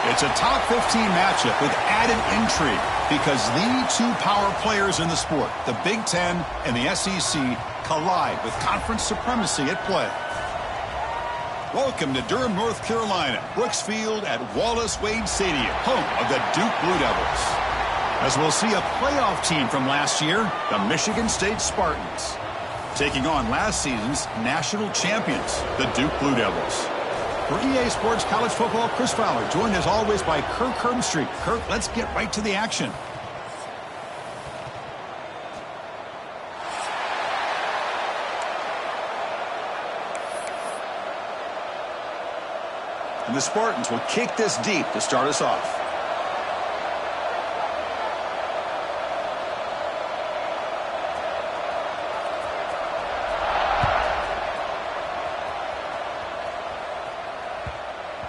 It's a top 15 matchup with added intrigue because the two power players in the sport, the Big Ten and the SEC, collide with conference supremacy at play. Welcome to Durham, North Carolina, Brooks Field at Wallace Wade Stadium, home of the Duke Blue Devils. As we'll see a playoff team from last year, the Michigan State Spartans, taking on last season's national champions, the Duke Blue Devils. For EA Sports College Football, Chris Fowler, joined as always by Kirk Herbstreit. Kirk, let's get right to the action. And the Spartans will kick this deep to start us off.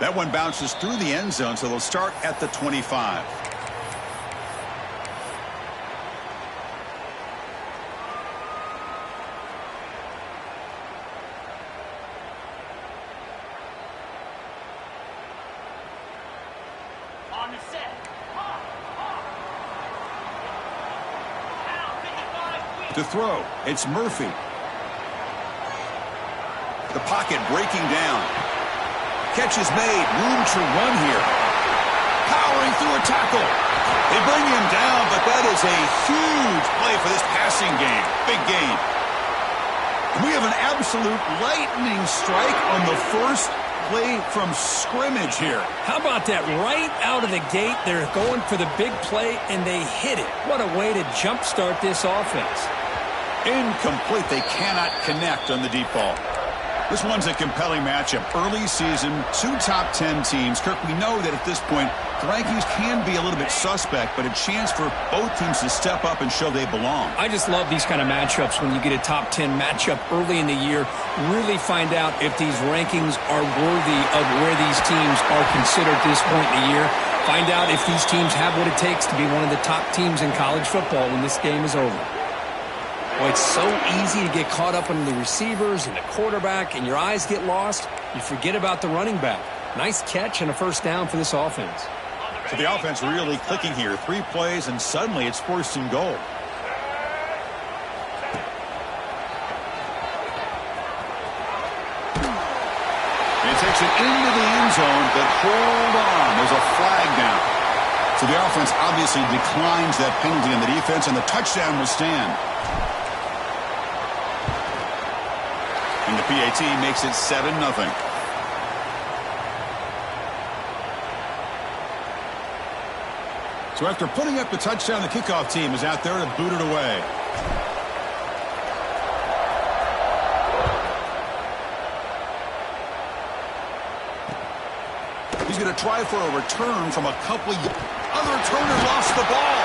That one bounces through the end zone, so they'll start at the 25. On the set. To throw, it's Murphy. The pocket breaking down. Catch is made. Room to run here. Powering through a tackle. They bring him down, but that is a huge play for this passing game. Big gain. And we have an absolute lightning strike on the first play from scrimmage here. How about that? Right out of the gate, they're going for the big play, and they hit it. What a way to jumpstart this offense. Incomplete. They cannot connect on the deep ball. This one's a compelling matchup. Early season, two top 10 teams. Kirk, we know that at this point, the rankings can be a little bit suspect, but a chance for both teams to step up and show they belong. I just love these kind of matchups when you get a top 10 matchup early in the year. Really find out if these rankings are worthy of where these teams are considered at this point in the year. Find out if these teams have what it takes to be one of the top teams in college football when this game is over. Boy, it's so easy to get caught up on the receivers and the quarterback, and your eyes get lost. You forget about the running back. Nice catch and a first down for this offense. So the offense really clicking here. 3 plays, and suddenly it's first and goal. He takes it into the end zone, but hold on. There's a flag down. So the offense obviously declines that penalty on the defense, and the touchdown will stand. And the PAT makes it 7-0. So after putting up the touchdown, the kickoff team is out there to boot it away. He's going to try for a return from a couple of other returner lost the ball.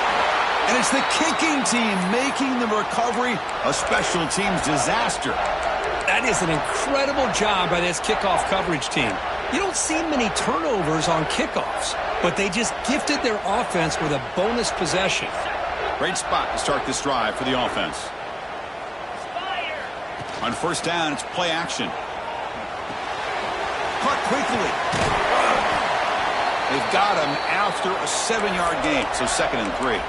And it's the kicking team making the recovery a special teams disaster. That is an incredible job by this kickoff coverage team. You don't see many turnovers on kickoffs, but they just gifted their offense with a bonus possession. Great spot to start this drive for the offense. On first down, it's play action. Caught quickly. They've got him after a 7-yard gain, so 2nd and 3.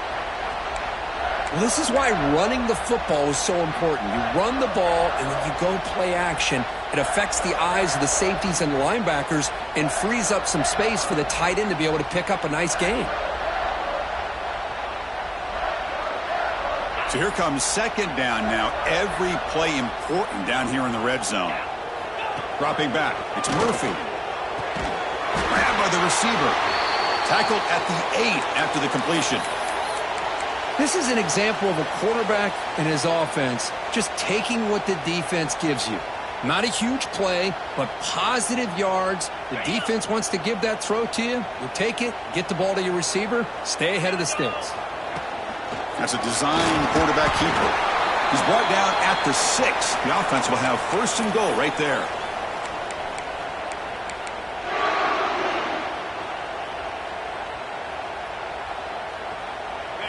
Well, this is why running the football is so important. You run the ball, and then you go play action. It affects the eyes of the safeties and linebackers and frees up some space for the tight end to be able to pick up a nice gain. So here comes 2nd down now. Every play important down here in the red zone. Dropping back. It's Murphy. Grabbed by the receiver. Tackled at the 8 after the completion. This is an example of a quarterback and his offense just taking what the defense gives you. Not a huge play, but positive yards. The defense wants to give that throw to you. You take it, get the ball to your receiver, stay ahead of the sticks. That's a design quarterback keeper. He's brought down at the 6. The offense will have first and goal right there.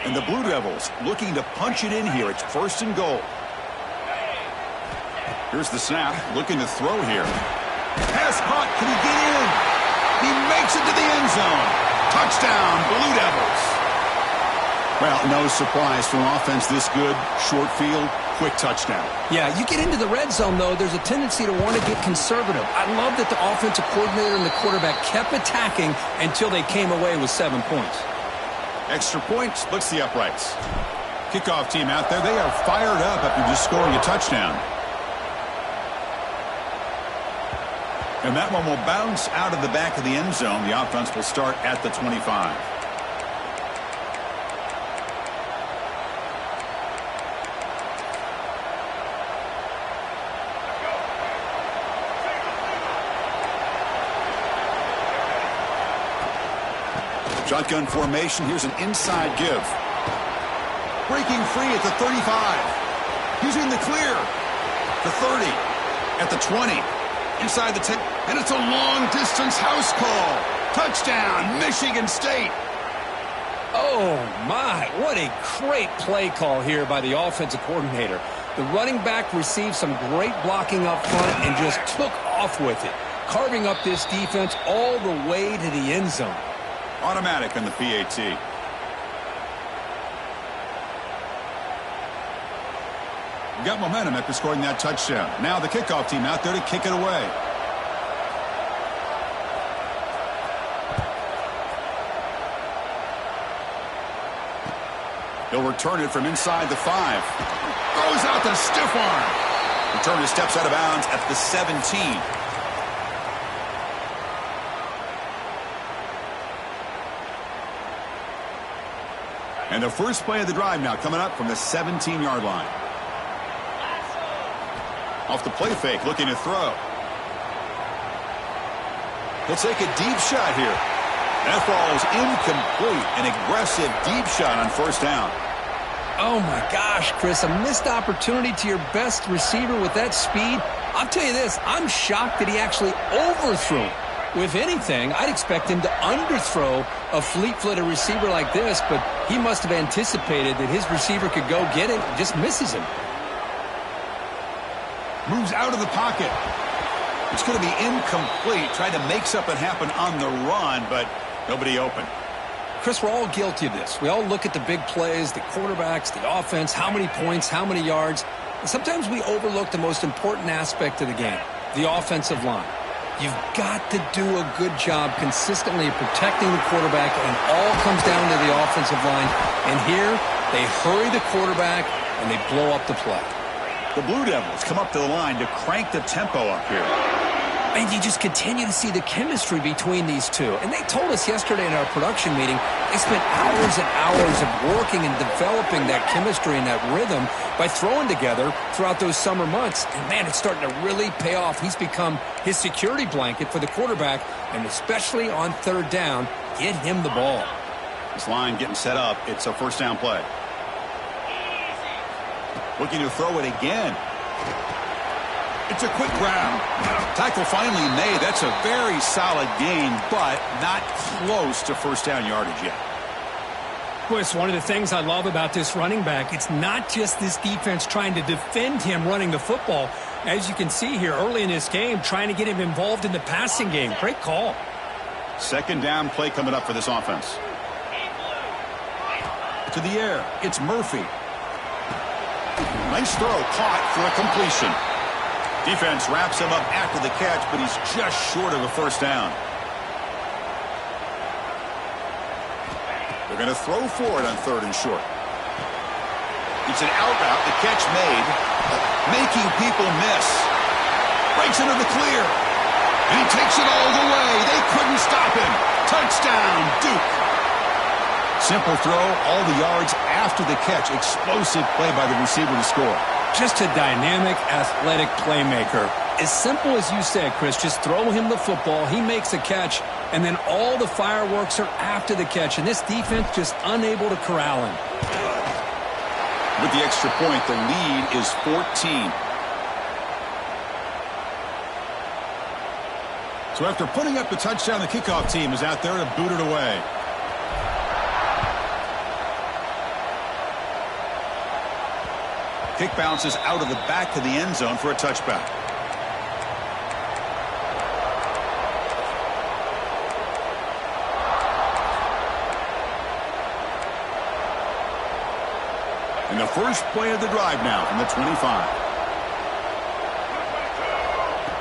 And the Blue Devils looking to punch it in here. It's first and goal. Here's the snap. Looking to throw here. Pass caught. Can he get in? He makes it to the end zone. Touchdown, Blue Devils. Well, no surprise from offense this good. Short field, quick touchdown. Yeah, you get into the red zone, though, there's a tendency to want to get conservative. I love that the offensive coordinator and the quarterback kept attacking until they came away with 7 points. Extra point splits the uprights. Kickoff team out there, they are fired up after just scoring a touchdown. And that one will bounce out of the back of the end zone. The offense will start at the 25. Shotgun formation. Here's an inside give. Breaking free at the 35. He's in the clear. The 30. At the 20. Inside the 10. And it's a long-distance house call. Touchdown, Michigan State. Oh, my. What a great play call here by the offensive coordinator. The running back received some great blocking up front and just took off with it, carving up this defense all the way to the end zone. Automatic on the PAT. Got momentum after scoring that touchdown. Now the kickoff team out there to kick it away. He'll return it from inside the 5. Throws out the stiff arm. Returner steps out of bounds at the 17. And the first play of the drive now coming up from the 17-yard line. Off the play fake, looking to throw. He'll take a deep shot here. That falls incomplete. An aggressive deep shot on first down. Oh, my gosh, Chris, a missed opportunity to your best receiver with that speed. I'll tell you this, I'm shocked that he actually overthrew. If anything, I'd expect him to underthrow a fleet-footed receiver like this, but he must have anticipated that his receiver could go get it and just misses him. Moves out of the pocket. It's going to be incomplete. Tried to make something happen on the run, but nobody open. Chris, we're all guilty of this. We all look at the big plays, the quarterbacks, the offense, how many points, how many yards. And sometimes we overlook the most important aspect of the game, the offensive line. You've got to do a good job consistently protecting the quarterback, and all comes down to the offensive line. And here, they hurry the quarterback, and they blow up the play. The Blue Devils come up to the line to crank the tempo up here. And you just continue to see the chemistry between these two. And they told us yesterday in our production meeting, they spent hours and hours of working and developing that chemistry and that rhythm by throwing together throughout those summer months. And, man, it's starting to really pay off. He's become his security blanket for the quarterback, and especially on third down, get him the ball. This line getting set up. It's a first down play. Looking to throw it again. It's a quick grab. Tackle finally made. That's a very solid gain, but not close to first down yardage yet. Well, it's one of the things I love about this running back. It's not just this defense trying to defend him running the football. As you can see here early in this game, trying to get him involved in the passing game. Great call. Second down play coming up for this offense. To the air. It's Murphy. Nice throw. Caught for a completion. Defense wraps him up after the catch, but he's just short of a first down. They're going to throw for it on third and short. It's an out route. The catch made. Making people miss. Breaks into the clear. And he takes it all the way. They couldn't stop him. Touchdown, Duke. Simple throw. All the yards after the catch. Explosive play by the receiver to score. Just a dynamic, athletic playmaker. As simple as you said, Chris, just throw him the football, he makes a catch, and then all the fireworks are after the catch, and this defense just unable to corral him. With the extra point, the lead is 14. So after putting up the touchdown, the kickoff team is out there to boot it away. Kick bounces out of the back of the end zone for a touchback. And the first play of the drive now from the 25.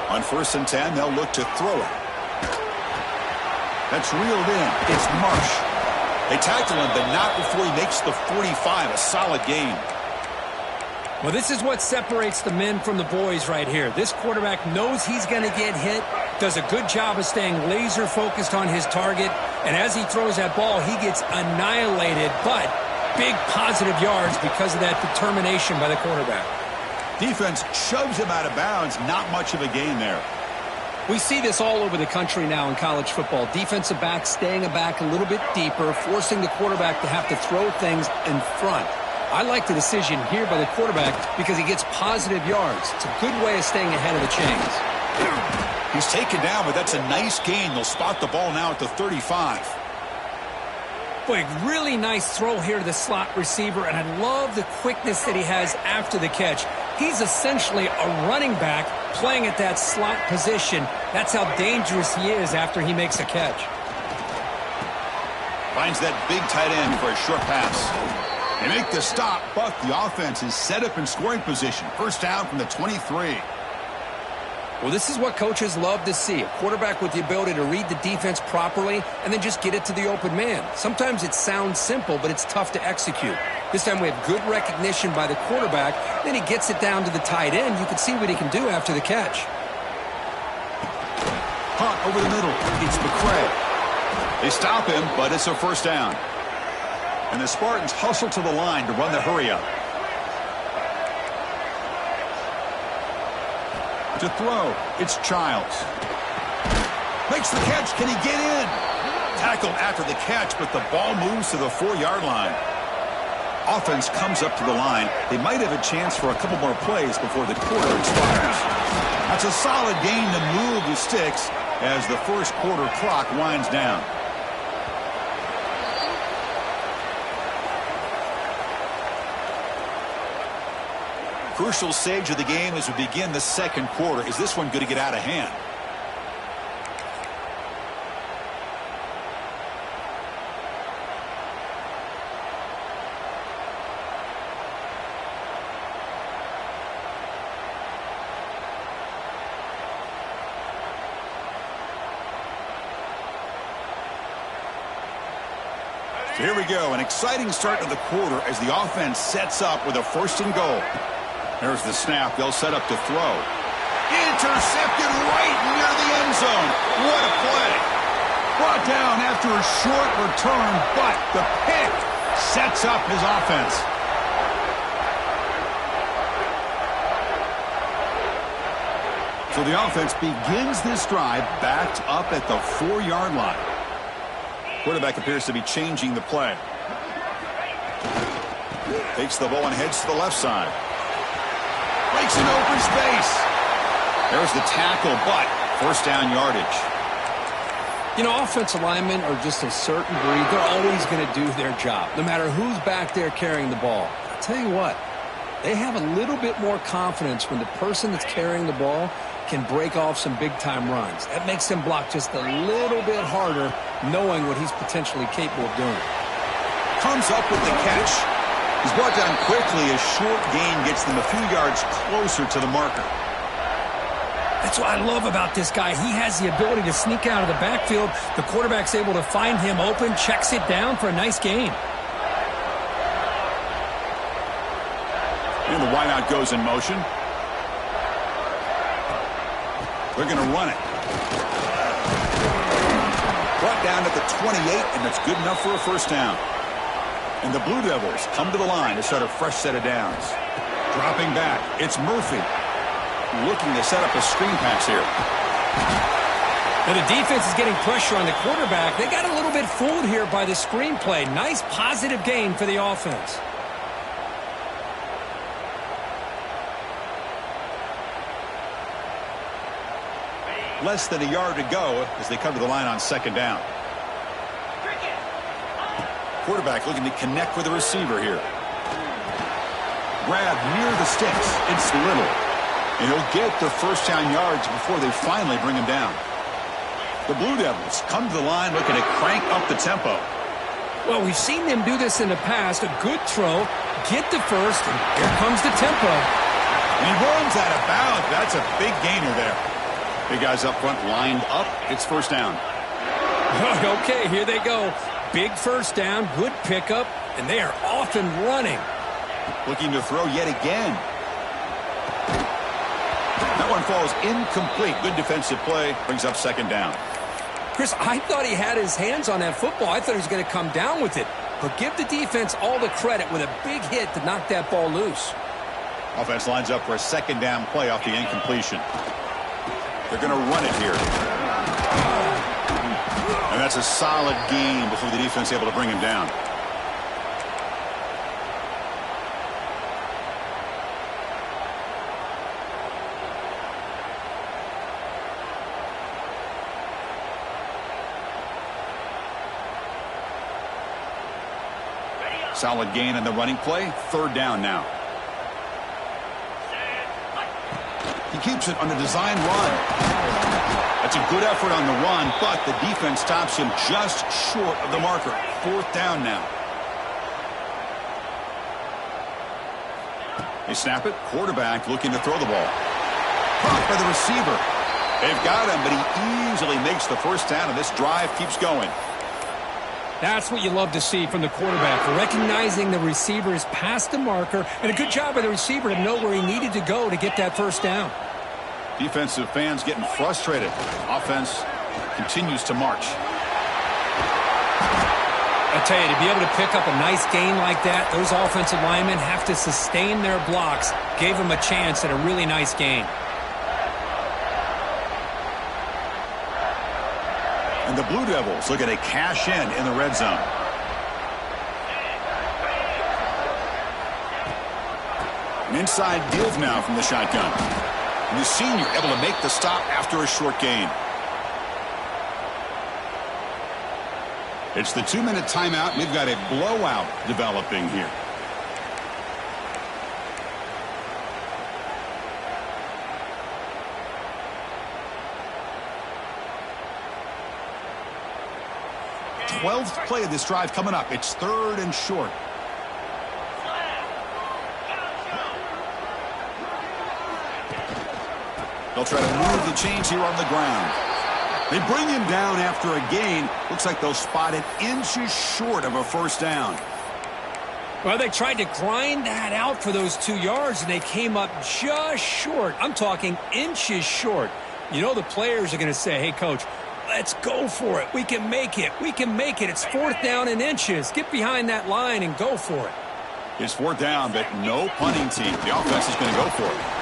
On 1st and 10, they'll look to throw it. That's reeled in. It's Marsh. They tackle him, but not before he makes the 45. A solid gain. Well, this is what separates the men from the boys right here. This quarterback knows he's going to get hit, does a good job of staying laser focused on his target, and as he throws that ball, he gets annihilated, but big positive yards because of that determination by the quarterback. Defense shoves him out of bounds. Not much of a gain there. We see this all over the country now in college football. Defensive backs staying back a little bit deeper, forcing the quarterback to have to throw things in front. I like the decision here by the quarterback because he gets positive yards. It's a good way of staying ahead of the chains. He's taken down, but that's a nice gain. They'll spot the ball now at the 35. Boy, really nice throw here to the slot receiver, and I love the quickness that he has after the catch. He's essentially a running back playing at that slot position. That's how dangerous he is after he makes a catch. Finds that big tight end for a short pass. They make the stop, but the offense is set up in scoring position. First down from the 23. Well, this is what coaches love to see. A quarterback with the ability to read the defense properly and then just get it to the open man. Sometimes it sounds simple, but it's tough to execute. This time we have good recognition by the quarterback. Then he gets it down to the tight end. You can see what he can do after the catch. Hunt over the middle. It's McCray. They stop him, but it's a first down. And the Spartans hustle to the line to run the hurry-up. To throw, it's Childs. Makes the catch. Can he get in? Tackled after the catch, but the ball moves to the 4-yard line. Offense comes up to the line. They might have a chance for a couple more plays before the quarter expires. That's a solid gain to move the sticks as the first quarter clock winds down. Crucial stage of the game as we begin the second quarter. Is this one going to get out of hand? So here we go. An exciting start to the quarter as the offense sets up with a 1st and goal. There's the snap. They'll set up to throw. Intercepted right near the end zone. What a play. Brought down after a short return, but the pick sets up his offense. So the offense begins this drive backed up at the 4-yard line. Quarterback appears to be changing the play. Takes the ball and heads to the left side. Breaks in open space. There's the tackle, but first down yardage. You know, offensive linemen are just a certain breed. They're always going to do their job, no matter who's back there carrying the ball. I'll tell you what, they have a little bit more confidence when the person that's carrying the ball can break off some big-time runs. That makes them block just a little bit harder, knowing what he's potentially capable of doing. Comes up with the catch. He's brought down quickly. A short gain gets them a few yards closer to the marker. That's what I love about this guy. He has the ability to sneak out of the backfield. The quarterback's able to find him open, checks it down for a nice gain. And the wideout goes in motion. They're going to run it. Brought down at the 28, and that's good enough for a first down. And the Blue Devils come to the line to start a fresh set of downs. Dropping back, it's Murphy. Looking to set up a screen pass here. Now the defense is getting pressure on the quarterback. They got a little bit fooled here by the screen play. Nice positive gain for the offense. Less than a yard to go as they come to the line on second down. Quarterback looking to connect with the receiver here. Grab near the sticks. It's Little. And he'll get the first down yards before they finally bring him down. The Blue Devils come to the line looking to crank up the tempo. Well, we've seen them do this in the past. A good throw, get the first, and here comes the tempo. And he runs out of bounds. That's a big gainer there. Big guys up front lined up. It's first down. Okay, here they go. Big first down, good pickup, and they are off and running. Looking to throw yet again. That one falls incomplete. Good defensive play. Brings up second down. Chris, I thought he had his hands on that football. I thought he was going to come down with it. But give the defense all the credit with a big hit to knock that ball loose. Offense lines up for a second down play off the incompletion. They're going to run it here. And that's a solid gain before the defense is able to bring him down. Solid gain on the running play. Third down now. He keeps it on the design run. That's a good effort on the run, but the defense stops him just short of the marker. Fourth down now. They snap it. Quarterback looking to throw the ball. Caught by the receiver. They've got him, but he easily makes the first down, and this drive keeps going. That's what you love to see from the quarterback, recognizing the receiver is past the marker, and a good job by the receiver to know where he needed to go to get that first down. Defensive fans getting frustrated. Offense continues to march. I tell you, to be able to pick up a nice gain like that, those offensive linemen have to sustain their blocks. Gave them a chance at a really nice gain. And the Blue Devils looking to cash in the red zone. An inside give now from the shotgun. And the senior able to make the stop after a short gain. It's the 2-minute timeout. We've got a blowout developing here. Twelfth play of this drive coming up. It's third and short. They'll try to move the chains here on the ground. They bring him down after a gain. Looks like they'll spot it inches short of a first down. Well, they tried to grind that out for those 2 yards, and they came up just short. I'm talking inches short. You know the players are going to say, hey, Coach, let's go for it. We can make it. We can make it. It's fourth down in inches. Get behind that line and go for it. It's fourth down, but no punting team. The offense is going to go for it.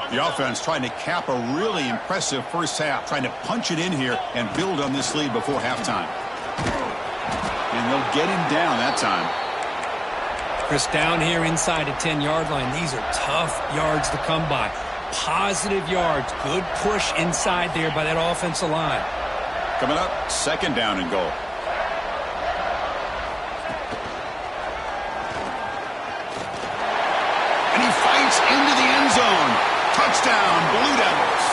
The offense trying to cap a really impressive first half, trying to punch it in here and build on this lead before halftime. And they'll get him down that time. Chris, down here inside the 10-yard line, these are tough yards to come by. Positive yards. Good push inside there by that offensive line. Coming up, second down and goal. And he fights into the end zone. Touchdown, Blue Devils.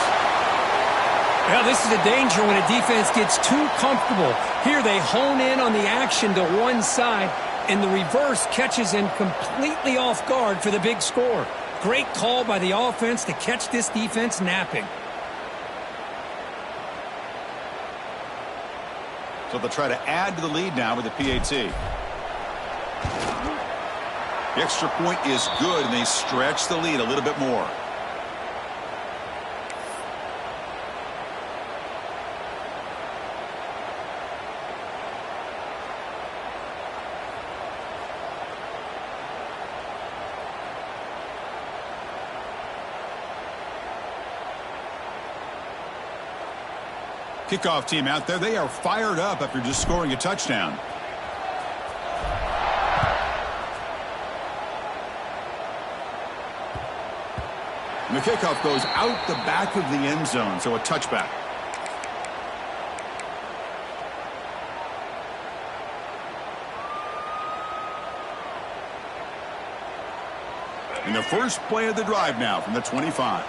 Well, this is the danger when a defense gets too comfortable. Here they hone in on the action to one side, and the reverse catches him completely off guard for the big score. Great call by the offense to catch this defense napping. So they'll try to add to the lead now with the PAT. The extra point is good, and they stretch the lead a little bit more. Kickoff team out there. They are fired up after just scoring a touchdown. And the kickoff goes out the back of the end zone, so a touchback. And the first play of the drive now from the 25.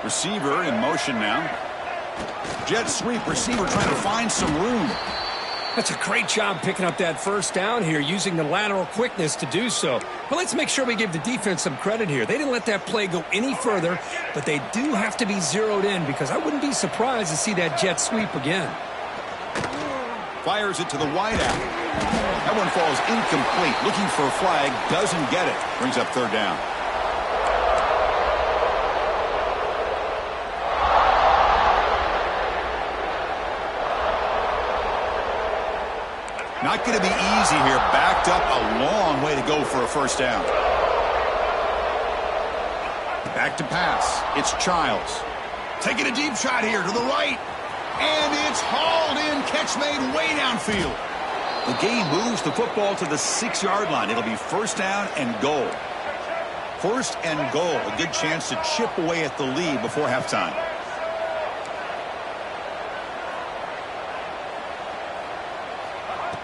Receiver in motion now. Jet sweep, receiver trying to find some room. That's a great job picking up that first down here, using the lateral quickness to do so. But let's make sure we give the defense some credit here. They didn't let that play go any further, but they do have to be zeroed in, because I wouldn't be surprised to see that jet sweep again. Fires it to the wide out. That one falls incomplete. Looking for a flag, doesn't get it. Brings up third down. Not going to be easy here. Backed up a long way to go for a first down. Back to pass. It's Childs. Taking a deep shot here to the right. And it's hauled in. Catch made way downfield. The game moves the football to the 6-yard line. It'll be first down and goal. First and goal. A good chance to chip away at the lead before halftime.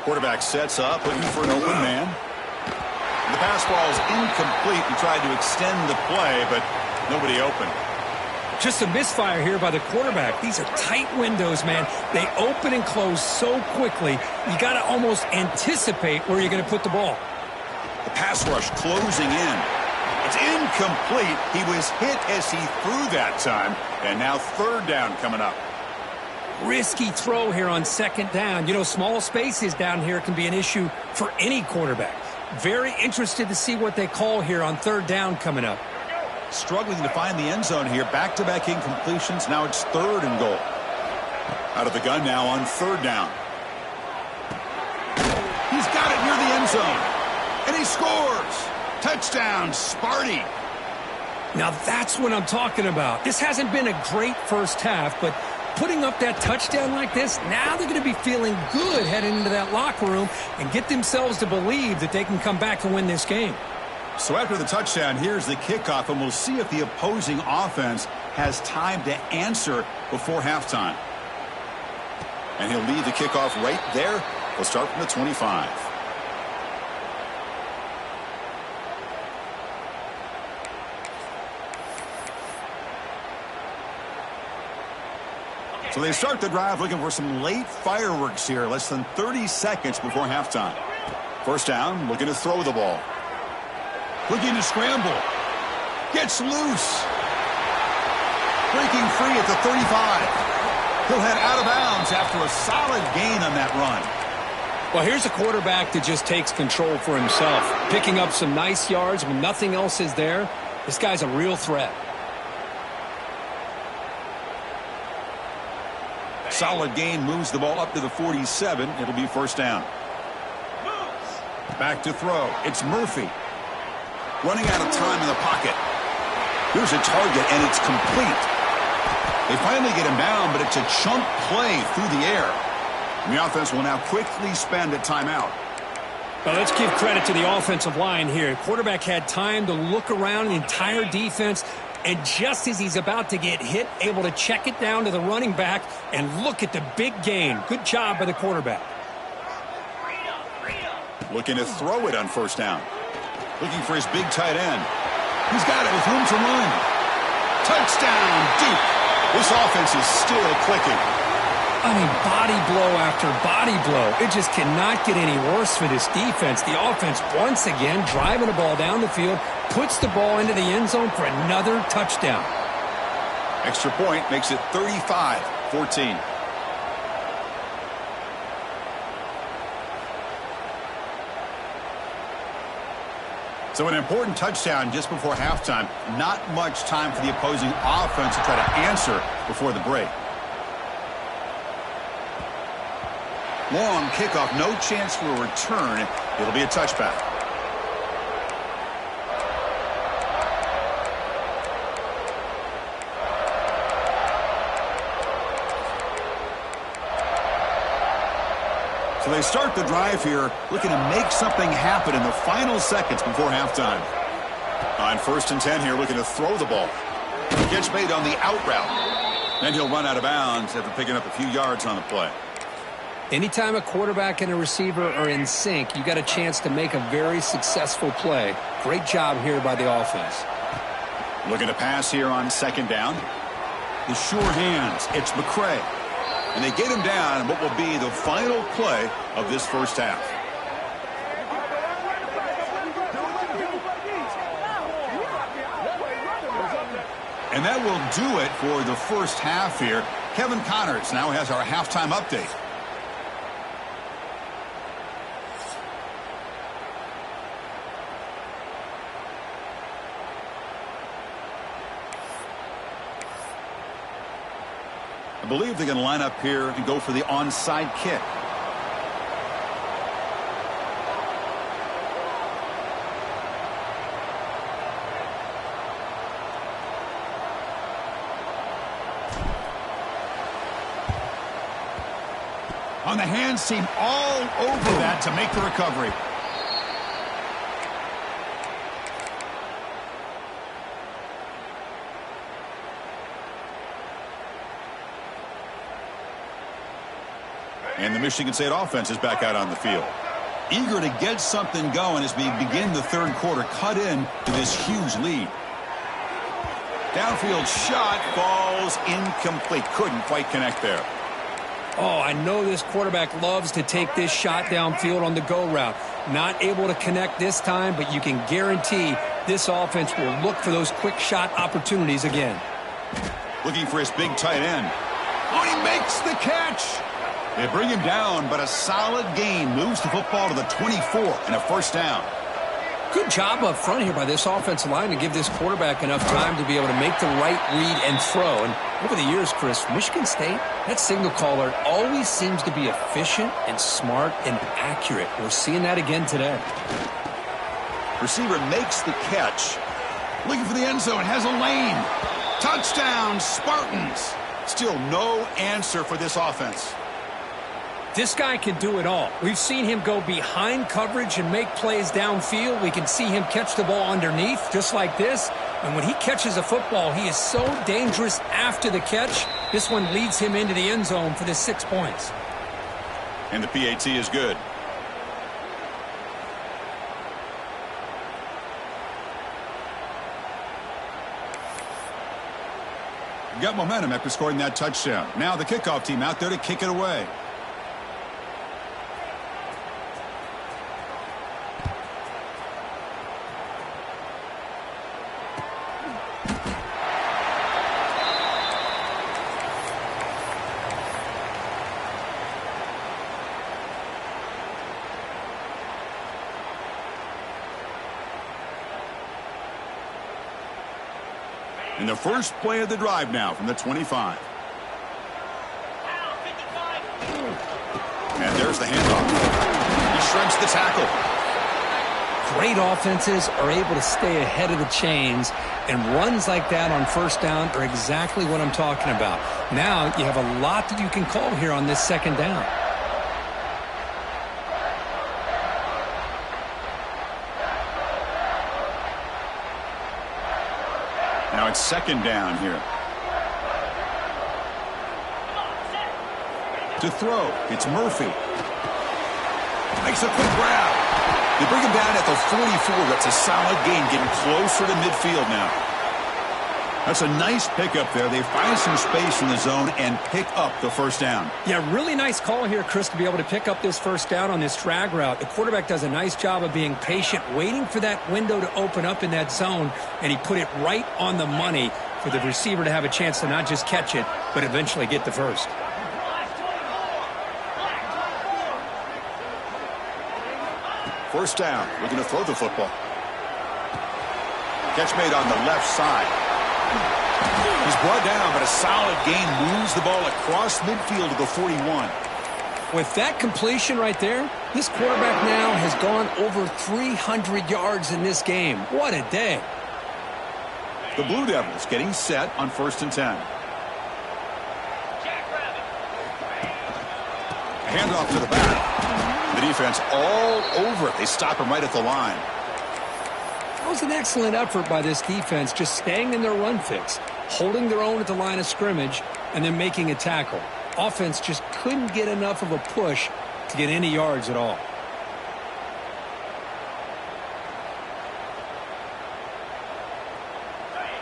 Quarterback sets up, looking for an open man. The pass ball is incomplete. He tried to extend the play, but nobody open. Just a misfire here by the quarterback. These are tight windows, man. They open and close so quickly, you got to almost anticipate where you're going to put the ball. The pass rush closing in. It's incomplete. He was hit as he threw that time, and now third down coming up. Risky throw here on second down. You know, small spaces down here can be an issue for any quarterback. Very interested to see what they call here on third down coming up. Struggling to find the end zone here. Back-to-back incompletions. Now it's third and goal. Out of the gun now on third down. He's got it near the end zone. And he scores. Touchdown, Sparty. Now that's what I'm talking about. This hasn't been a great first half, but putting up that touchdown like this, now they're going to be feeling good heading into that locker room and get themselves to believe that they can come back and win this game. So after the touchdown, here's the kickoff, and we'll see if the opposing offense has time to answer before halftime. And he'll lead the kickoff right there. We'll start from the 25. So they start the drive looking for some late fireworks here, less than 30 seconds before halftime. First down, looking to throw the ball. Looking to scramble. Gets loose. Breaking free at the 35. He'll head out of bounds after a solid gain on that run. Well, here's a quarterback that just takes control for himself. Picking up some nice yards when nothing else is there. This guy's a real threat. Solid gain, moves the ball up to the 47. It'll be first down. Back to throw. It's Murphy. Running out of time in the pocket. Here's a target, and it's complete. They finally get him down, but it's a chunk play through the air. And the offense will now quickly spend a timeout. Well, let's give credit to the offensive line here. Quarterback had time to look around the entire defense, and just as he's about to get hit, able to check it down to the running back and look at the big gain. Good job by the quarterback. Looking to throw it on first down. Looking for his big tight end. He's got it with room to run. Touchdown, deep. This offense is still clicking. I mean, body blow after body blow. It just cannot get any worse for this defense. The offense, once again, driving the ball down the field, puts the ball into the end zone for another touchdown. Extra point makes it 35-14. So an important touchdown just before halftime. Not much time for the opposing offense to try to answer before the break. Long kickoff, no chance for a return. It'll be a touchback. So they start the drive here, looking to make something happen in the final seconds before halftime. On first and 10 here, looking to throw the ball. Catch made on the out route. Then he'll run out of bounds after picking up a few yards on the play. Anytime a quarterback and a receiver are in sync, you got a chance to make a very successful play. Great job here by the offense. Looking to pass here on second down. the sure hands. It's McCray. And they get him down in what will be the final play of this first half. And that will do it for the first half here. Kevin Connors now has our halftime update. I believe they're going to line up here and go for the onside kick. On the hands team all over that to make the recovery. And the Michigan State offense is back out on the field. Eager to get something going as we begin the third quarter. Cut in to this huge lead. Downfield shot falls incomplete. Couldn't quite connect there. Oh, I know this quarterback loves to take this shot downfield on the go route. Not able to connect this time, but you can guarantee this offense will look for those quick shot opportunities again. Looking for his big tight end. Oh, he makes the catch. They bring him down, but a solid gain moves the football to the 24 and a first down. Good job up front here by this offensive line to give this quarterback enough time to be able to make the right read and throw. And over the years, Chris, Michigan State, that signal caller always seems to be efficient and smart and accurate. We're seeing that again today. Receiver makes the catch. Looking for the end zone, has a lane. Touchdown, Spartans. Still no answer for this offense. This guy can do it all. We've seen him go behind coverage and make plays downfield. We can see him catch the ball underneath, just like this. And when he catches a football, he is so dangerous after the catch. This one leads him into the end zone for the 6 points. And the PAT is good. Got momentum after scoring that touchdown. Now the kickoff team out there to kick it away. And the first play of the drive now from the 25. And there's the handoff. He shrimps the tackle. Great offenses are able to stay ahead of the chains, and runs like that on first down are exactly what I'm talking about. Now you have a lot that you can call here on this second down. Now it's second down here. To throw, it's Murphy. Makes a quick grab. They bring him down at the 44. That's a solid gain, getting closer to midfield now. That's a nice pickup there. They find some space in the zone and pick up the first down. Yeah, really nice call here, Chris, to be able to pick up this first down on this drag route. The quarterback does a nice job of being patient, waiting for that window to open up in that zone, and he put it right on the money for the receiver to have a chance to not just catch it, but eventually get the first. First down. We're going to throw the football. Catch made on the left side. He's brought down, but a solid gain moves the ball across midfield to the 41. With that completion right there, this quarterback now has gone over 300 yards in this game. What a day. The Blue Devils getting set on 1st and 10. Handoff to the back. The defense all over it. They stop him right at the line. That was an excellent effort by this defense, just staying in their run fix, holding their own at the line of scrimmage, and then making a tackle. Offense just couldn't get enough of a push to get any yards at all.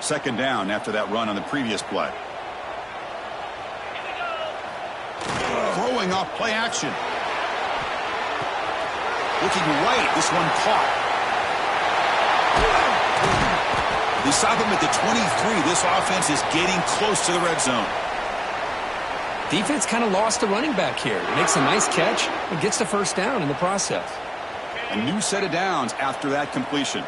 Second down after that run on the previous play. showing off play action. Looking right, this one caught. They stop him at the 23. This offense is getting close to the red zone. Defense kind of lost the running back here. Makes a nice catch and gets the first down in the process. A new set of downs after that completion.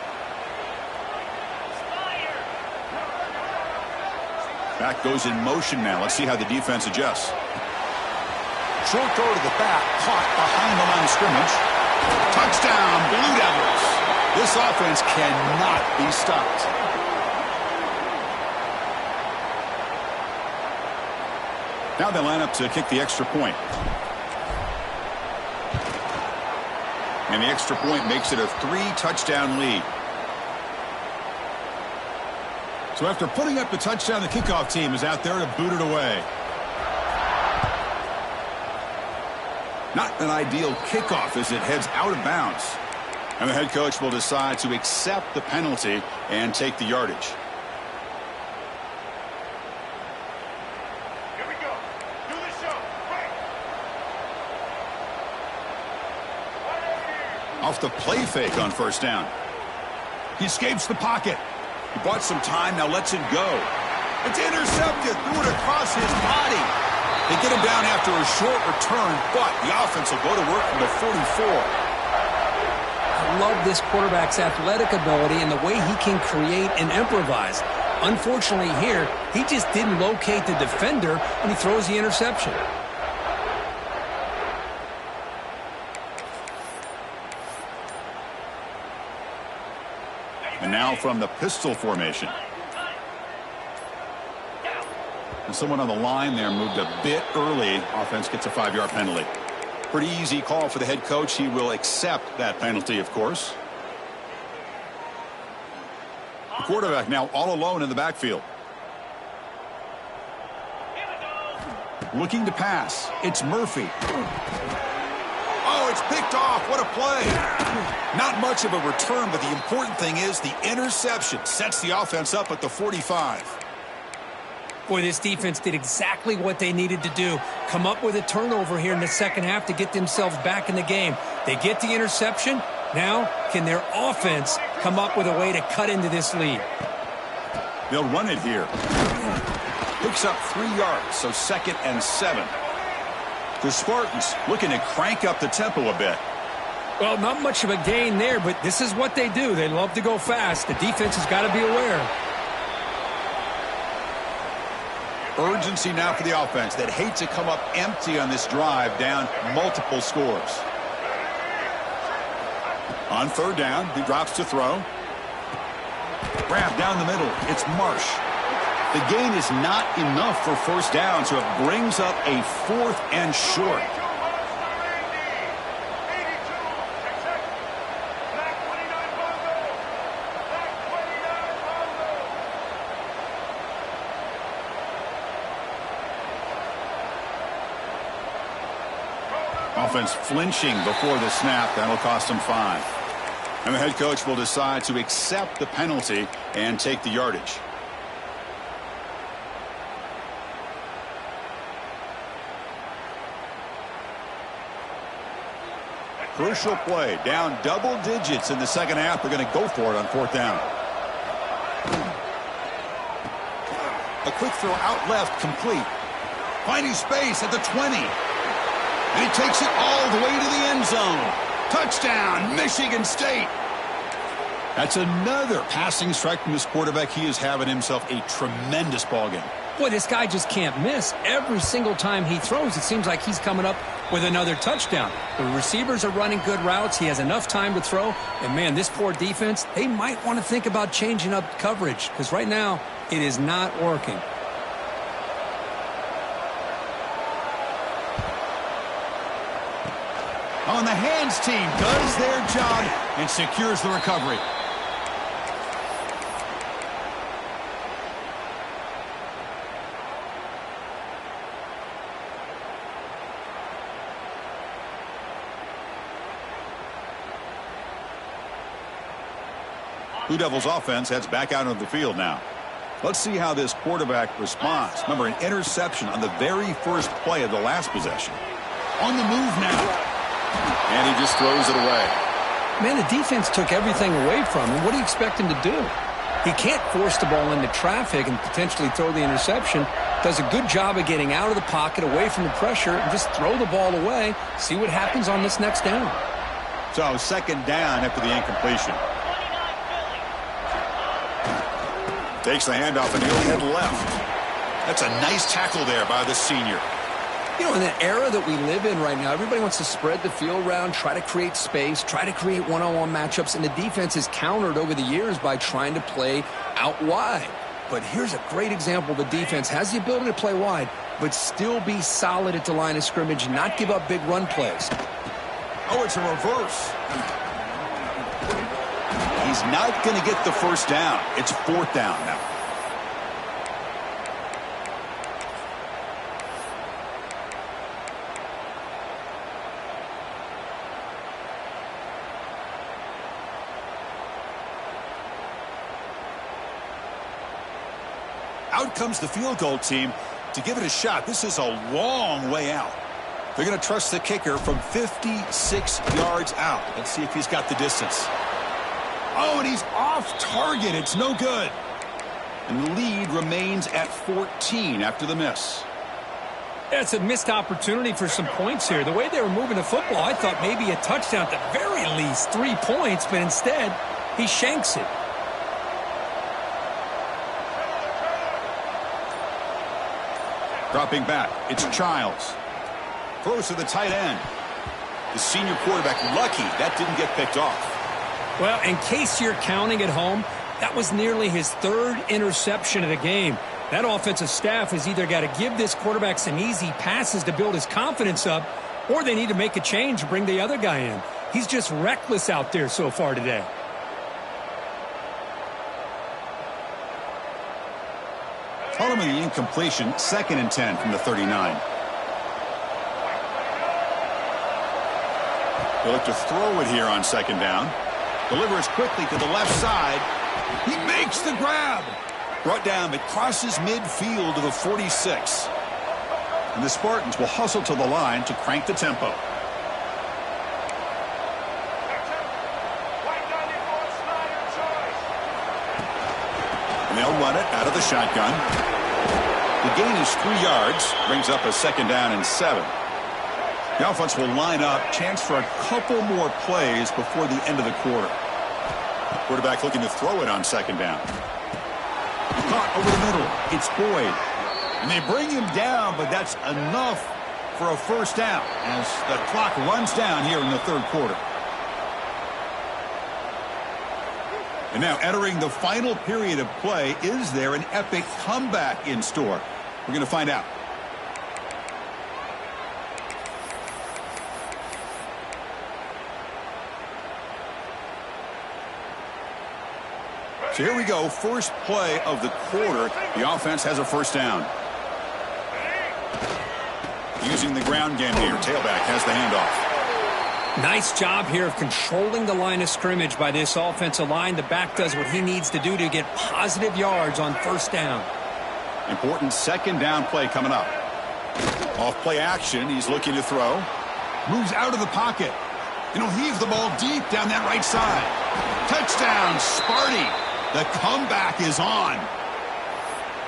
Back goes in motion now. Let's see how the defense adjusts. Short throw to the back, caught behind the line of scrimmage. Touchdown, Blue Devils. This offense cannot be stopped. Now they line up to kick the extra point. And the extra point makes it a 3-touchdown lead. So after putting up the touchdown, the kickoff team is out there to boot it away. Not an ideal kickoff as it heads out of bounds. And the head coach will decide to accept the penalty and take the yardage. Here we go. Do the show. Right. Off the play fake on first down. He escapes the pocket. He bought some time, now lets it go. It's intercepted, threw it across his body. They get him down after a short return, but the offense will go to work from the 44. I love this quarterback's athletic ability and the way he can create and improvise. Unfortunately here, he just didn't locate the defender, and he throws the interception. And now from the pistol formation. And someone on the line there moved a bit early. Offense gets a 5-yard penalty. Pretty easy call for the head coach. He will accept that penalty, of course. The quarterback now all alone in the backfield. Looking to pass. It's Murphy. Oh, it's picked off. What a play. Not much of a return, but the important thing is the interception sets the offense up at the 45. Boy, this defense did exactly what they needed to do. Come up with a turnover here in the second half to get themselves back in the game. They get the interception. Now, can their offense come up with a way to cut into this lead? They'll run it here. Picks up 3 yards, so 2nd and 7. The Spartans looking to crank up the tempo a bit. Well, not much of a gain there, but this is what they do. They love to go fast. The defense has got to be aware. Urgency now for the offense that hates to come up empty on this drive, down multiple scores. On third down, he drops to throw. Grab down the middle. It's Marsh. The gain is not enough for first down, so it brings up a 4th and short. Offense flinching before the snap. That'll cost him 5. And the head coach will decide to accept the penalty and take the yardage. Crucial play. Down double digits in the second half. They're going to go for it on 4th down. A quick throw out left, complete. Finding space at the 20. And he takes it all the way to the end zone. Touchdown, Michigan State. That's another passing strike from this quarterback. He is having himself a tremendous ballgame. Boy, this guy just can't miss. Every single time he throws, it seems like he's coming up with another touchdown. The receivers are running good routes. He has enough time to throw. And, man, this poor defense, they might want to think about changing up coverage because right now it is not working. On the hands team does their job and secures the recovery. Blue Devils offense heads back out of the field now. Let's see how this quarterback responds. Remember, an interception on the very first play of the last possession. On the move now. And he just throws it away. Man, the defense took everything away from him. What do you expect him to do? He can't force the ball into traffic and potentially throw the interception. Does a good job of getting out of the pocket, away from the pressure, and just throw the ball away. See what happens on this next down. So second down after the incompletion. Takes the handoff and he'll head left. That's a nice tackle there by the senior. You know, in the era that we live in right now, everybody wants to spread the field around, try to create space, try to create one-on-one matchups, and the defense has countered over the years by trying to play out wide. But here's a great example. The defense has the ability to play wide, but still be solid at the line of scrimmage, not give up big run plays. Oh, it's a reverse. He's not going to get the first down. It's fourth down now. Out comes the field goal team to give it a shot. This is a long way out. They're going to trust the kicker from 56 yards out. Let's see if he's got the distance. Oh, and he's off target. It's no good. And the lead remains at 14 after the miss. That's a missed opportunity for some points here. The way they were moving the football, I thought maybe a touchdown, at the very least 3 points, but instead he shanks it. Dropping back, it's Childs. Throws to the tight end. The senior quarterback lucky that didn't get picked off. Well, in case you're counting at home, that was nearly his 3rd interception of the game. That offensive staff has either got to give this quarterback some easy passes to build his confidence up, or they need to make a change and bring the other guy in. He's just reckless out there so far today. Following the incompletion, 2nd and 10 from the 39. They'll look to throw it here on 2nd down. Delivers quickly to the left side. He makes the grab. Brought down, but crosses midfield to the 46. And the Spartans will hustle to the line to crank the tempo. And they'll run it out of the shotgun. The gain is 3 yards, brings up a 2nd down and 7. The offense will line up, chance for a couple more plays before the end of the quarter. Quarterback looking to throw it on 2nd down. Caught over the middle. It's Boyd. And they bring him down, but that's enough for a first down as the clock runs down here in the 3rd quarter. And now entering the final period of play, is there an epic comeback in store? We're going to find out. So here we go, first play of the quarter. The offense has a first down. Using the ground game here. Tailback has the handoff. Nice job here of controlling the line of scrimmage by this offensive line. The back does what he needs to do to get positive yards on first down. Important 2nd down play coming up. Off play action. He's looking to throw. Moves out of the pocket. And he'll heave the ball deep down that right side. Touchdown, Sparty. The comeback is on.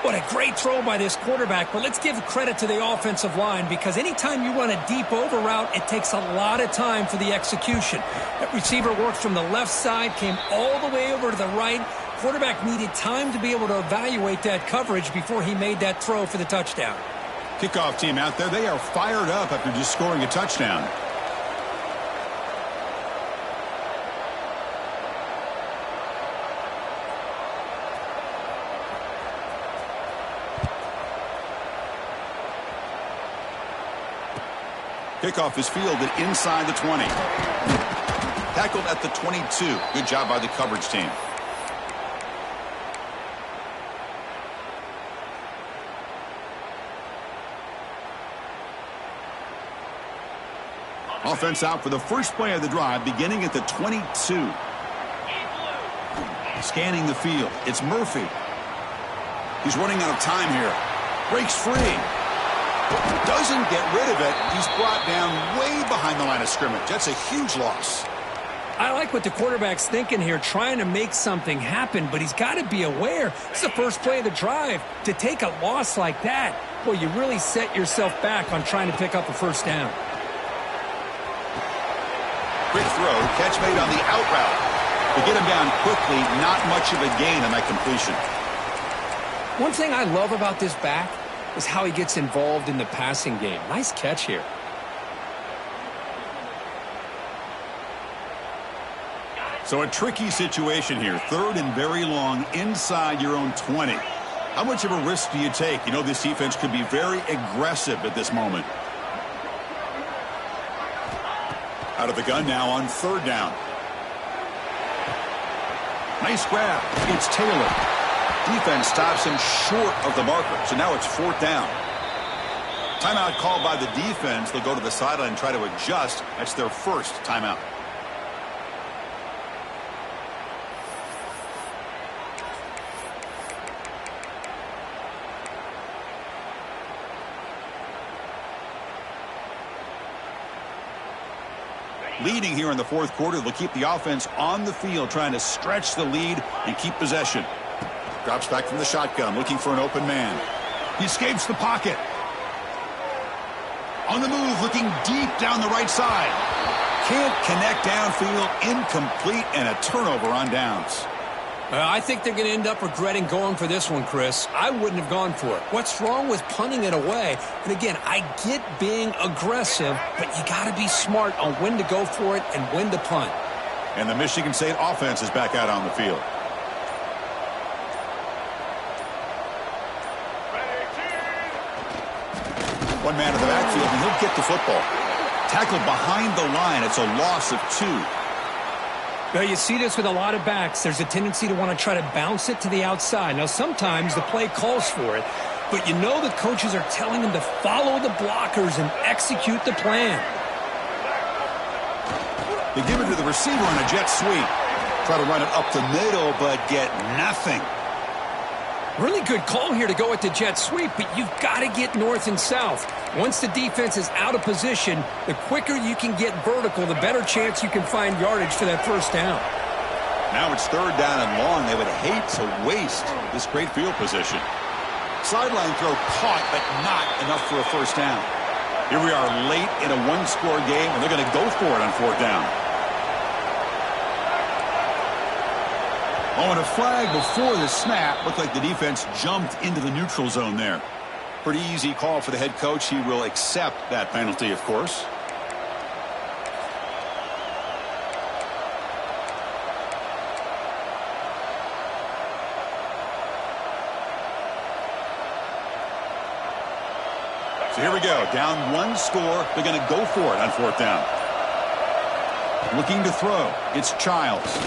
What a great throw by this quarterback, but let's give credit to the offensive line because anytime you run a deep over route, it takes a lot of time for the execution. That receiver worked from the left side, came all the way over to the right. Quarterback needed time to be able to evaluate that coverage before he made that throw for the touchdown. Kickoff team out there, they are fired up after just scoring a touchdown. Kickoff is fielded inside the 20. Tackled at the 22. Good job by the coverage team. Offense out for the first play of the drive, beginning at the 22. Scanning the field. It's Murphy. He's running out of time here. Breaks free. Doesn't get rid of it. He's brought down way behind the line of scrimmage. That's a huge loss. I like what the quarterback's thinking here, trying to make something happen, but he's got to be aware. It's the first play of the drive. To take a loss like that, boy, you really set yourself back on trying to pick up a first down. Quick throw, catch made on the out route. To get him down quickly, not much of a gain on that completion. One thing I love about this back is how he gets involved in the passing game. Nice catch here. So a tricky situation here. 3rd and very long inside your own 20. How much of a risk do you take? You know this defense could be very aggressive at this moment. Out of the gun now on 3rd down. Nice grab. It's Taylor. Defense stops him short of the marker. So now it's 4th down. Timeout called by the defense. They'll go to the sideline and try to adjust. That's their first timeout. Leading here in the 4th quarter, they'll keep the offense on the field, trying to stretch the lead and keep possession. Drops back from the shotgun, looking for an open man. He escapes the pocket. On the move, looking deep down the right side. Can't connect downfield, incomplete, and a turnover on downs. I think they're going to end up regretting going for this one, Chris. I wouldn't have gone for it. What's wrong with punting it away? And again, I get being aggressive, but you got to be smart on when to go for it and when to punt. And the Michigan State offense is back out on the field. One man in the backfield, and he'll get the football. Tackled behind the line. It's a loss of 2. Well, you see this with a lot of backs. There's a tendency to want to try to bounce it to the outside. Now, sometimes the play calls for it, but you know the coaches are telling them to follow the blockers and execute the plan. They give it to the receiver on a jet sweep. Try to run it up the middle, but get nothing. Really good call here to go with the jet sweep, but you've got to get north and south. Once the defense is out of position, the quicker you can get vertical, the better chance you can find yardage for that first down. Now it's 3rd down and long. They would hate to waste this great field position. Sideline throw caught, but not enough for a first down. Here we are late in a 1-score game, and they're going to go for it on 4th down. Oh, and a flag before the snap. Looked like the defense jumped into the neutral zone there. Pretty easy call for the head coach. He will accept that penalty, of course. So here we go. Down 1 score. They're going to go for it on 4th down. Looking to throw. It's Childs.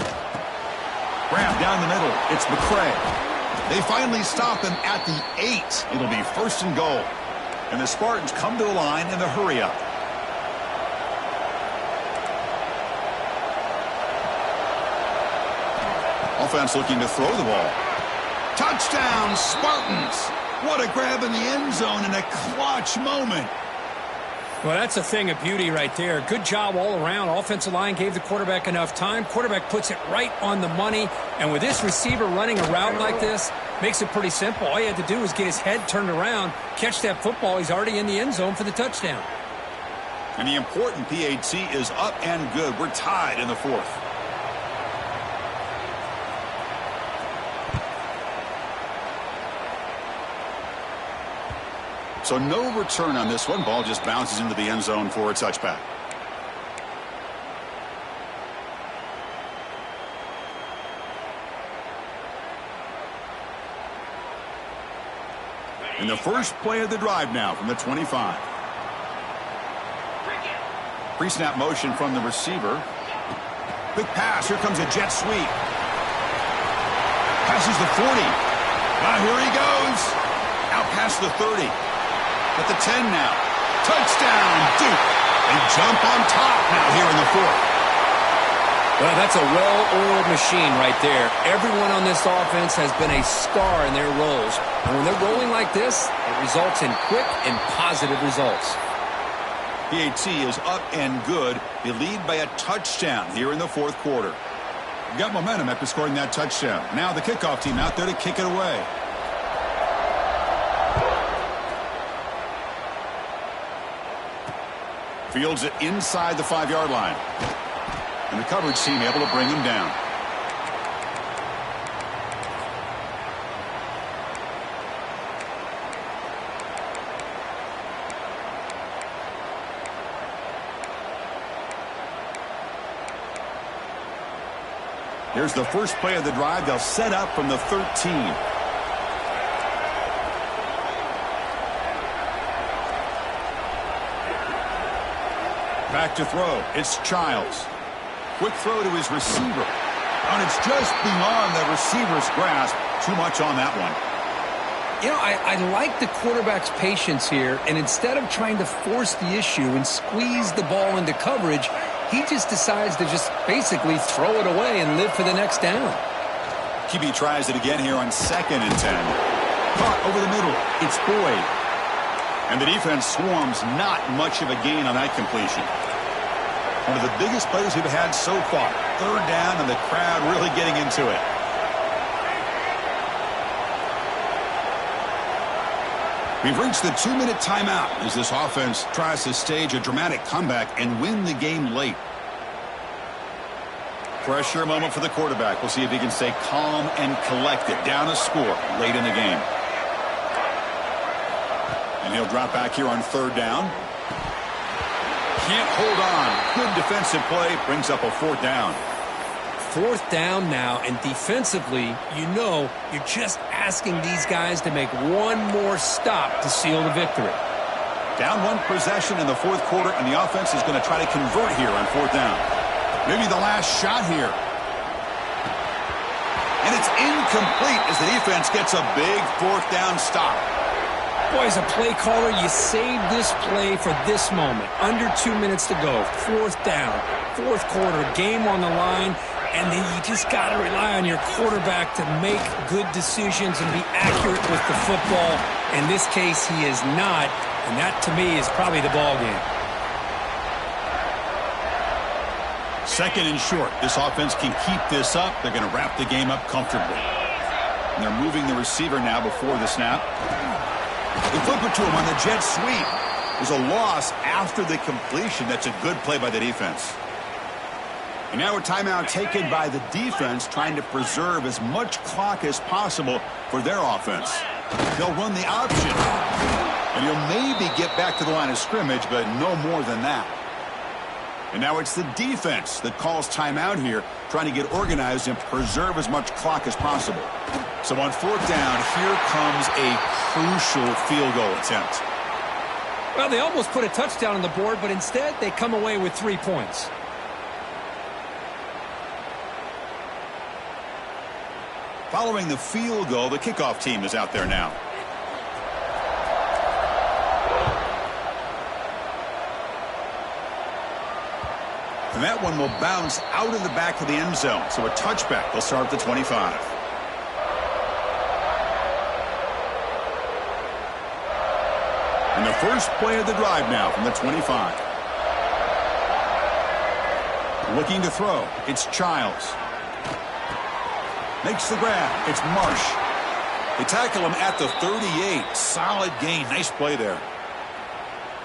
Grab down the middle. It's McCray. They finally stop him at the 8. It'll be 1st and goal. And the Spartans come to the line in the hurry-up. Offense looking to throw the ball. Touchdown, Spartans! What a grab in the end zone in a clutch moment. Well, that's a thing of beauty right there. Good job all around. Offensive line gave the quarterback enough time. Quarterback puts it right on the money. And with this receiver running a route like this, makes it pretty simple. All you had to do was get his head turned around, catch that football. He's already in the end zone for the touchdown. And the important PAT is up and good. We're tied in the 4th. So no return on this one. Ball just bounces into the end zone for a touchback. And the first play of the drive now from the 25. Pre-snap motion from the receiver. Quick pass. Here comes a jet sweep. Passes the 40. Now here he goes. Out past the 30. At the 10 now. Touchdown, Duke. They jump on top now here in the 4th. Well, that's a well-oiled machine right there. Everyone on this offense has been a star in their roles. And when they're rolling like this, it results in quick and positive results. PAT is up and good. They lead by a touchdown here in the fourth quarter. Got momentum after scoring that touchdown. Now the kickoff team out there to kick it away. Fields it inside the 5-yard line. And the coverage team able to bring him down. Here's the first play of the drive. They'll set up from the 13. Back to throw. It's Childs. Quick throw to his receiver. And it's just beyond the receiver's grasp. Too much on that one. You know, I like the quarterback's patience here, and instead of trying to force the issue and squeeze the ball into coverage, he just decides to just basically throw it away and live for the next down. QB tries it again here on 2nd and 10. Caught over the middle. It's Boyd. And the defense swarms, not much of a gain on that completion. One of the biggest plays we've had so far. 3rd down, and the crowd really getting into it. We've reached the 2-minute timeout as this offense tries to stage a dramatic comeback and win the game late. Pressure moment for the quarterback. We'll see if he can stay calm and collected. Down a score late in the game. And he'll drop back here on 3rd down. Can't hold on. Good defensive play. Brings up a 4th down. 4th down now, and defensively, you know, you're just asking these guys to make one more stop to seal the victory. Down 1 possession in the 4th quarter, and the offense is going to try to convert here on 4th down. Maybe the last shot here. And it's incomplete as the defense gets a big 4th down stop. Boy, as a play caller, you save this play for this moment. Under 2 minutes to go. 4th down. 4th quarter. Game on the line. And then you just got to rely on your quarterback to make good decisions and be accurate with the football. In this case, he is not. And that, to me, is probably the ball game. 2nd and short. This offense can keep this up. They're going to wrap the game up comfortably. And they're moving the receiver now before the snap. They flip it to him on the jet sweep. There's a loss after the completion. That's a good play by the defense. And now a timeout taken by the defense, trying to preserve as much clock as possible for their offense. They'll run the option. And he'll maybe get back to the line of scrimmage, but no more than that. And now it's the defense that calls timeout here, trying to get organized and preserve as much clock as possible. So on 4th down, here comes a crucial field goal attempt. Well, they almost put a touchdown on the board, but instead they come away with 3 points. Following the field goal, the kickoff team is out there now. And that one will bounce out of the back of the end zone. So a touchback. They'll start at the 25. And the first play of the drive now from the 25. Looking to throw. It's Childs. Makes the grab. It's Marsh. They tackle him at the 38. Solid gain. Nice play there.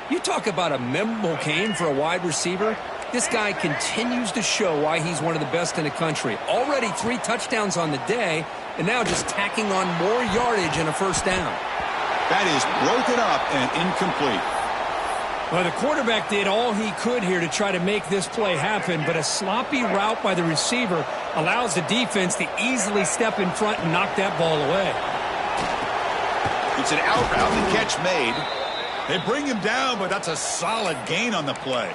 You talk about a memorable game for a wide receiver. This guy continues to show why he's one of the best in the country. Already 3 touchdowns on the day, and now just tacking on more yardage and a 1st down. That is broken up and incomplete. Well, the quarterback did all he could here to try to make this play happen, but a sloppy route by the receiver allows the defense to easily step in front and knock that ball away. It's an out route, the catch made. They bring him down, but that's a solid gain on the play.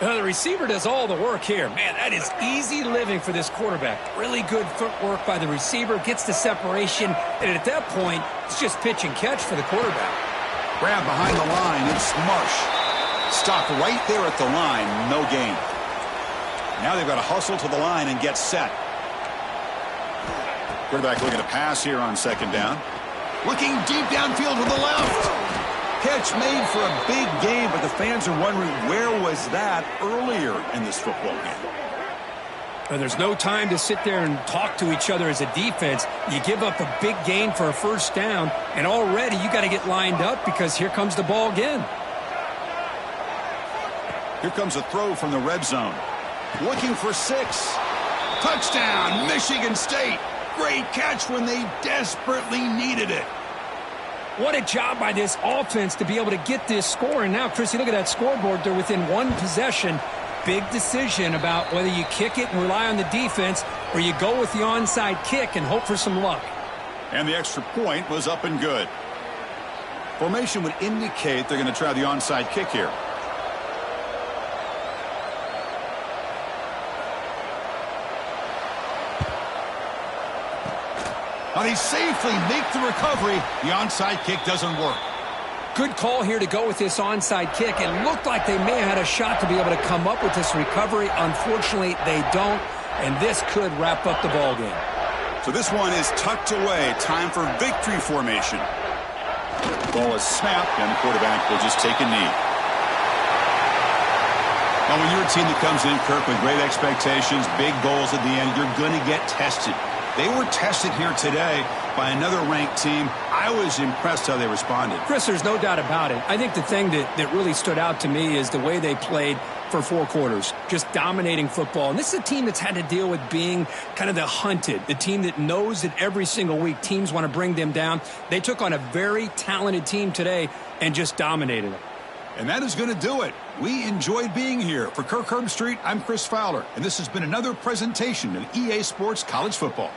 The receiver does all the work here. Man, that is easy living for this quarterback. Really good footwork by the receiver, gets the separation, and at that point, it's just pitch and catch for the quarterback. Grab behind the line, it's Marsh. Stop right there at the line, no gain. Now they've got to hustle to the line and get set. Quarterback looking to pass here on second down. Looking deep downfield to the left. Catch made for a big gain, but the fans are wondering where was that earlier in this football game. Well, there's no time to sit there and talk to each other as a defense. You give up a big gain for a first down, and already you got to get lined up because here comes the ball again. Here comes a throw from the red zone. Looking for 6. Touchdown, Michigan State. Great catch when they desperately needed it. What a job by this offense to be able to get this score. And now, Chris, you look at that scoreboard. They're within one possession. Big decision about whether you kick it and rely on the defense or you go with the onside kick and hope for some luck. And the extra point was up and good. Formation would indicate they're going to try the onside kick here. Now they safely make the recovery. The onside kick doesn't work. Good call here to go with this onside kick. It looked like they may have had a shot to be able to come up with this recovery. Unfortunately, they don't, and this could wrap up the ball game. So this one is tucked away. Time for victory formation. Ball is snapped, and the quarterback will just take a knee. Now, when you're a team that comes in, Kirk, with great expectations, big goals at the end, you're going to get tested. They were tested here today by another ranked team. I was impressed how they responded. Chris, there's no doubt about it. I think the thing that really stood out to me is the way they played for 4 quarters, just dominating football. And this is a team that's had to deal with being kind of the hunted, the team that knows that every single week teams want to bring them down. They took on a very talented team today and just dominated them. And that is going to do it. We enjoyed being here. For Kirk Herbstreit, I'm Chris Fowler, and this has been another presentation of EA Sports College Football.